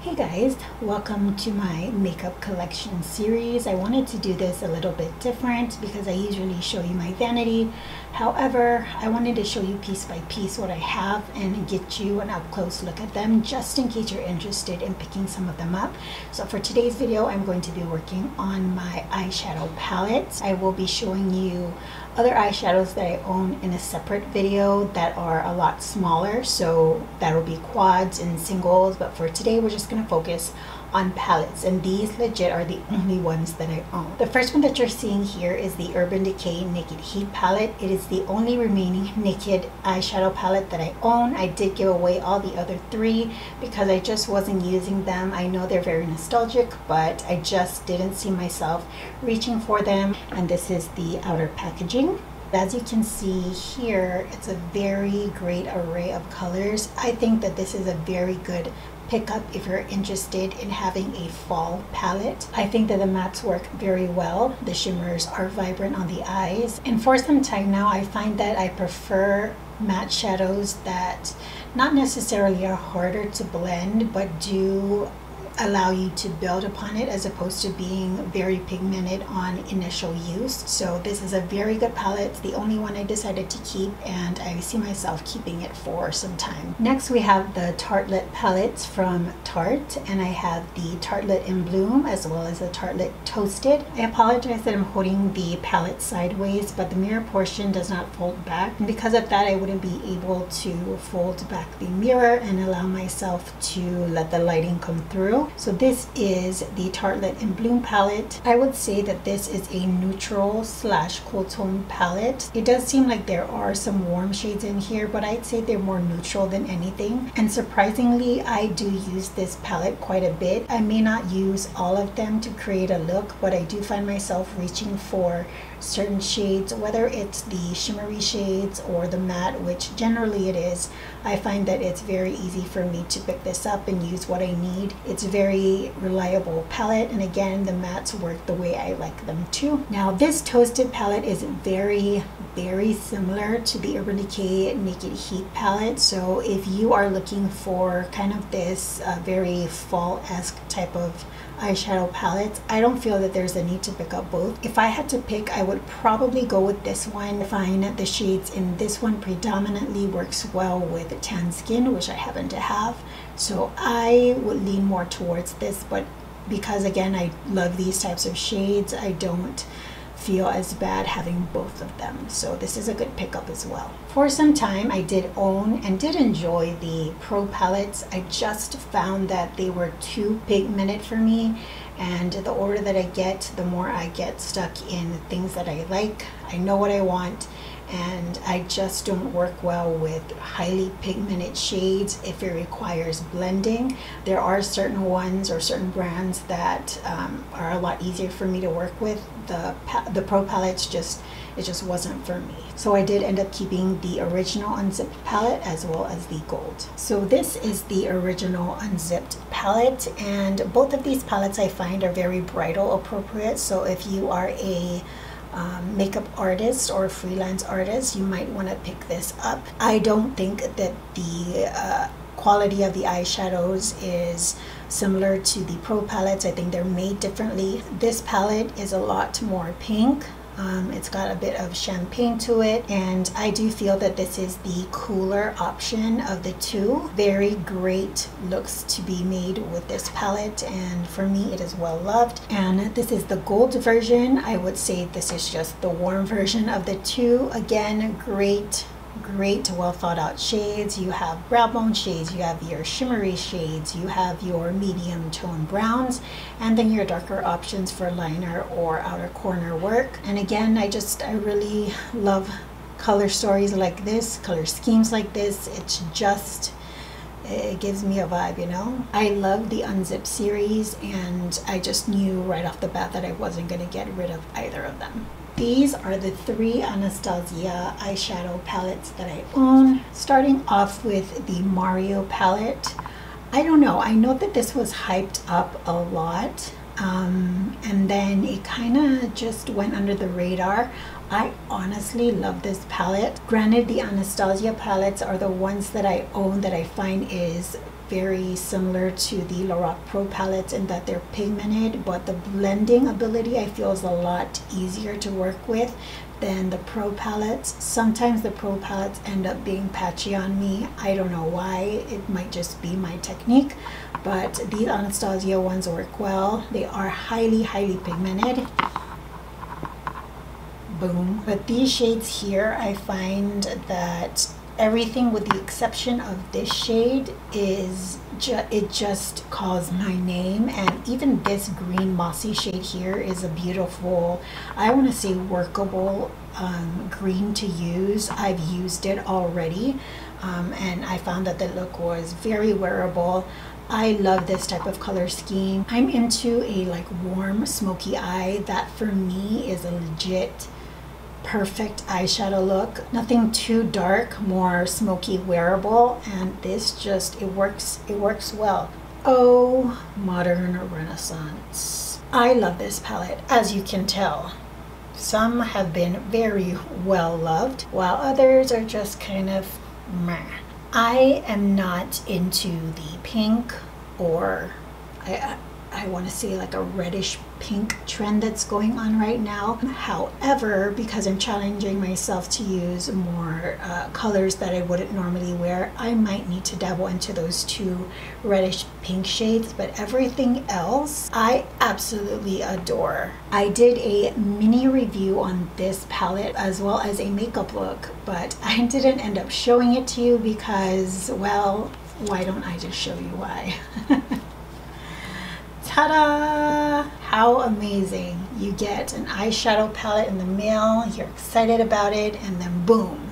Hey guys, welcome to my makeup collection series. I wanted to do this a little bit different because I usually show you my vanity. However, I wanted to show you piece by piece what I have and get you an up close look at them just in case you're interested in picking some of them up. So for today's video, I'm going to be working on my eyeshadow palette. I will be showing you other eyeshadows that I own in a separate video that are a lot smaller, so that'll be quads and singles, but for today we're just going to focus on palettes, and these legit are the only ones that I own. The first one that you're seeing here is the Urban Decay Naked Heat palette. It is the only remaining naked eyeshadow palette that I own. I did give away all the other three because I just wasn't using them. I know they're very nostalgic, but I just didn't see myself reaching for them. And this is the outer packaging. As you can see here, it's a very great array of colors. I think that this is a very good pickup if you're interested in having a fall palette. I think that the mattes work very well. The shimmers are vibrant on the eyes, and for some time now I find that I prefer matte shadows that not necessarily are harder to blend but do allow you to build upon it, as opposed to being very pigmented on initial use. So this is a very good palette. It's the only one I decided to keep, and I see myself keeping it for some time. Next we have the Tartelette palettes from Tarte, and I have the Tartelette in Bloom as well as the Tartelette Toasted. I apologize that I'm holding the palette sideways, but the mirror portion does not fold back, and because of that I wouldn't be able to fold back the mirror and allow myself to let the lighting come through. So this is the Tartelette in Bloom palette. I would say that this is a neutral / cool tone palette. It does seem like there are some warm shades in here, but I'd say they're more neutral than anything. And surprisingly, I do use this palette quite a bit. I may not use all of them to create a look, but I do find myself reaching for certain shades, whether it's the shimmery shades or the matte, which generally it is. I find that it's very easy for me to pick this up and use what I need. It's a very reliable palette, and again, the mattes work the way I like them to. Now this Toasted palette is very similar to the Urban Decay Naked Heat palette. So if you are looking for kind of this very fall-esque type of eyeshadow palette, I don't feel that there's a need to pick up both. If I had to pick, I would probably go with this one. I find that the shades in this one predominantly works well with tan skin, which I happen to have, so I would lean more towards this. But because again I love these types of shades, I don't feel as bad having both of them, so this is a good pickup as well. For some time I did own and did enjoy the Pro palettes. I just found that they were too pigmented for me, and the older that I get, the more I get stuck in things that I like. I know what I want, and I just don't work well with highly pigmented shades if it requires blending. There are certain ones or certain brands that are a lot easier for me to work with. The Pro palettes it just wasn't for me. So I did end up keeping the original unzipped palette as well as the gold. So this is the original unzipped palette, and both of these palettes I find are very bridal appropriate. So if you are a makeup artist or a freelance artist, you might want to pick this up. I don't think that the quality of the eyeshadows is similar to the Pro palettes. I think they're made differently. This palette is a lot more pink. It's got a bit of champagne to it, and I do feel that this is the cooler option of the two. Very great looks to be made with this palette, and for me it is well loved. And this is the gold version. I would say this is just the warm version of the two. Again, great well thought out shades. You have brow bone shades, you have your shimmery shades, you have your medium tone browns, and then your darker options for liner or outer corner work. And again, I really love color stories like this, color schemes like this. It gives me a vibe, you know. I love the Unzipped series, and I just knew right off the bat that I wasn't going to get rid of either of them. These are the three Anastasia eyeshadow palettes that I own. Starting off with the Mario palette. I don't know, I know that this was hyped up a lot, and then it kind of just went under the radar. I honestly love this palette. Granted, the Anastasia palettes are the ones that I own that I find is very similar to the Lorac Pro palettes in that they're pigmented, but the blending ability I feel is a lot easier to work with than the Pro palettes. Sometimes the Pro palettes end up being patchy on me. I don't know why. It might just be my technique, but these Anastasia ones work well. They are highly pigmented. Boom. But these shades here, I find that everything with the exception of this shade is it just calls my name. And even this green mossy shade here is a beautiful, I want to say workable green to use. I've used it already and I found that the look was very wearable. I love this type of color scheme. I'm into a like warm smoky eye. That for me is a legit perfect eyeshadow look. Nothing too dark, more smoky wearable, and this just, it works well. Oh, modern renaissance. I love this palette, as you can tell. Some have been very well loved, while others are just kind of meh. I am not into the pink, or I want to say like a reddish pink trend that's going on right now. However, because I'm challenging myself to use more colors that I wouldn't normally wear, I might need to dabble into those two reddish pink shades, but everything else I absolutely adore. I did a mini review on this palette as well as a makeup look, but I didn't end up showing it to you because, well, why don't I just show you why? Ta-da! How amazing. You get an eyeshadow palette in the mail, you're excited about it, and then boom,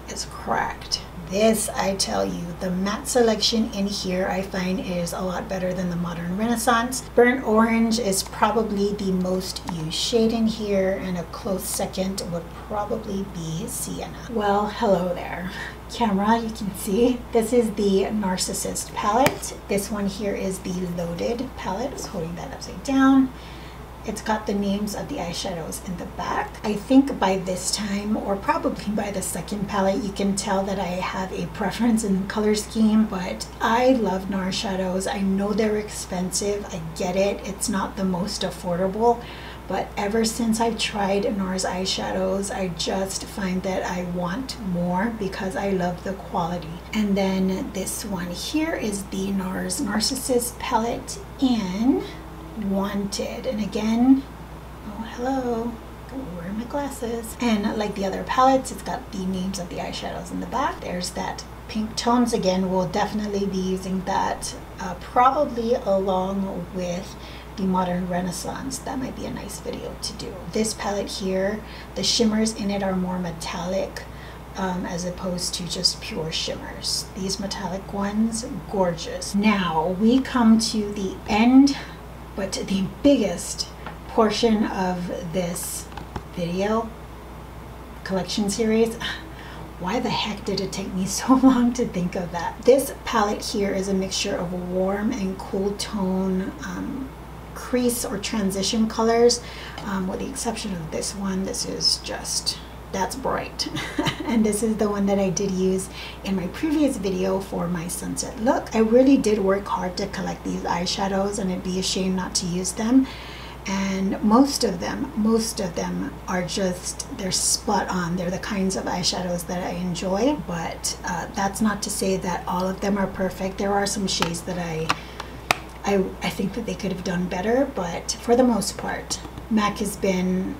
it's cracked. This, I tell you, the matte selection in here I find is a lot better than the Modern Renaissance. Burnt Orange is probably the most used shade in here, and a close second would probably be Sienna. Well, hello there. Camera, you can see this is the Narcissist palette. This one here is the Loaded palette. I was holding that upside down. It's got the names of the eyeshadows in the back. I think by this time, or probably by the second palette, you can tell that I have a preference in color scheme, but I love Nars shadows. I know they're expensive, I get it. It's not the most affordable, but ever since I've tried Nars eyeshadows, I just find that I want more because I love the quality. And then this one here is the Nars Narcissist palette in Wanted. And again, oh hello, I'm wearing my glasses. And like the other palettes, it's got the names of the eyeshadows in the back. There's that pink tones again. We'll definitely be using that probably along with the Modern Renaissance. That might be a nice video to do. This palette here, the shimmers in it are more metallic as opposed to just pure shimmers. These metallic ones, gorgeous. Now we come to the end, but the biggest portion of this video collection series. Why the heck did it take me so long to think of that? This palette here is a mixture of warm and cool tone crease or transition colors, with the exception of this one. This is just, that's bright. And this is the one that I did use in my previous video for my sunset look. I really did work hard to collect these eyeshadows, and it'd be a shame not to use them. And most of them are just, they're spot on. They're the kinds of eyeshadows that I enjoy, but that's not to say that all of them are perfect. There are some shades that I think that they could have done better, but for the most part, Mac has been,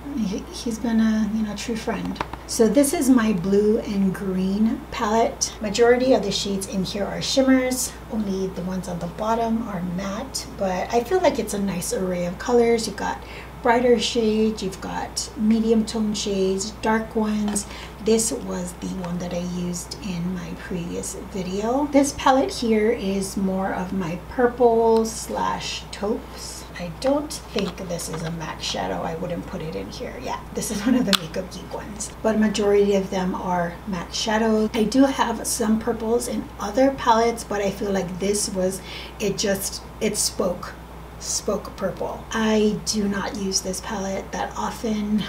he's been a true friend. So this is my blue and green palette. Majority of the shades in here are shimmers. Only the ones on the bottom are matte, but I feel like it's a nice array of colors. You've got brighter shades, you've got medium tone shades, dark ones. This was the one that I used in my previous video. This palette here is more of my purple slash taupes. I don't think this is a MAC shadow. I wouldn't put it in here. Yeah, this is one of the Makeup Geek ones, but majority of them are MAC shadows. I do have some purples in other palettes, but I feel like this was, it spoke purple. I do not use this palette that often.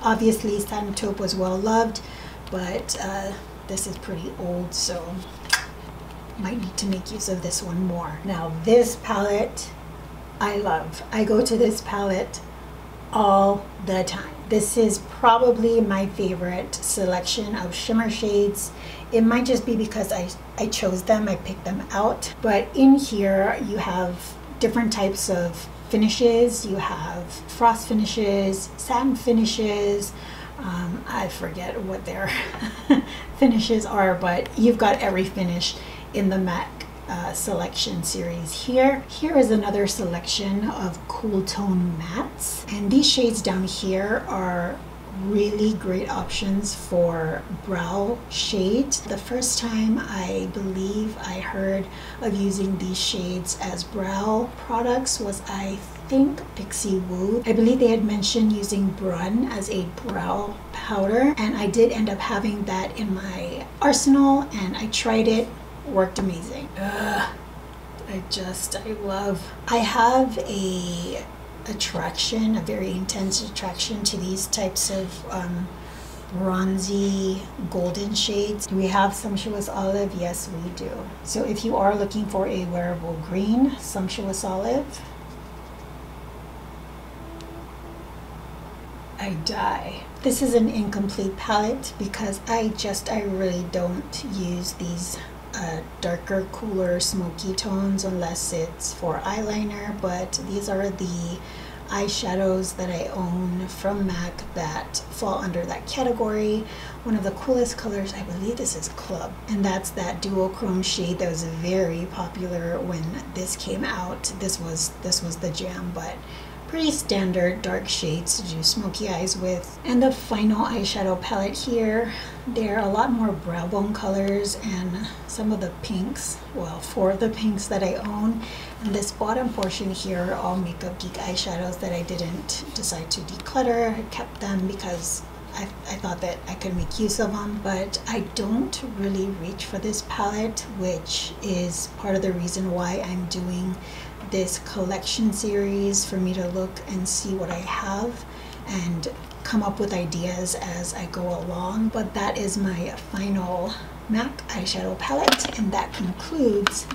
Obviously Satin Taupe was well loved, but this is pretty old, so might need to make use of this one more. Now this palette I love. I go to this palette all the time. This is probably my favorite selection of shimmer shades. It might just be because I chose them, I picked them out. But in here you have different types of finishes. You have frost finishes, satin finishes, I forget what their finishes are, but you've got every finish in the MAC selection series here. Here is another selection of cool tone mattes, and these shades down here are really great options for brow shades. The first time I believe I heard of using these shades as brow products was, I think, Pixie Woo. I believe they had mentioned using Brun as a brow powder, and I did end up having that in my arsenal, and I tried it. Worked amazing. I love. I have a very intense attraction to these types of bronzy golden shades. Do we have Sumptuous Olive? Yes, we do. So if you are looking for a wearable green, Sumptuous Olive, I die. This is an incomplete palette because I really don't use these darker, cooler, smoky tones unless it's for eyeliner, but these are the eyeshadows that I own from MAC that fall under that category. One of the coolest colors, I believe this is Club, and that's that duochrome shade that was very popular when this came out. This was the jam, but pretty standard dark shades to do smoky eyes with. And the final eyeshadow palette here, there are a lot more brow bone colors and some of the pinks, well, 4 of the pinks that I own. And this bottom portion here are all Makeup Geek eyeshadows that I didn't decide to declutter. I kept them because I thought that I could make use of them, but I don't really reach for this palette, which is part of the reason why I'm doing this collection series, for me to look and see what I have and come up with ideas as I go along. But that is my final MAC eyeshadow palette, and that concludes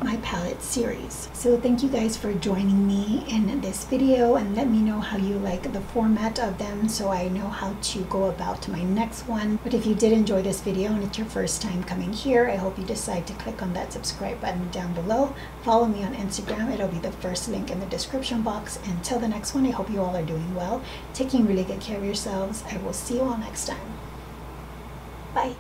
my palette series. So thank you guys for joining me in this video, and let me know how you like the format of them so I know how to go about my next one. But if you did enjoy this video and it's your first time coming here, I hope you decide to click on that subscribe button down below. Follow me on Instagram, it'll be the first link in the description box. Until the next one, I hope you all are doing well, taking really good care of yourselves. I will see you all next time. Bye.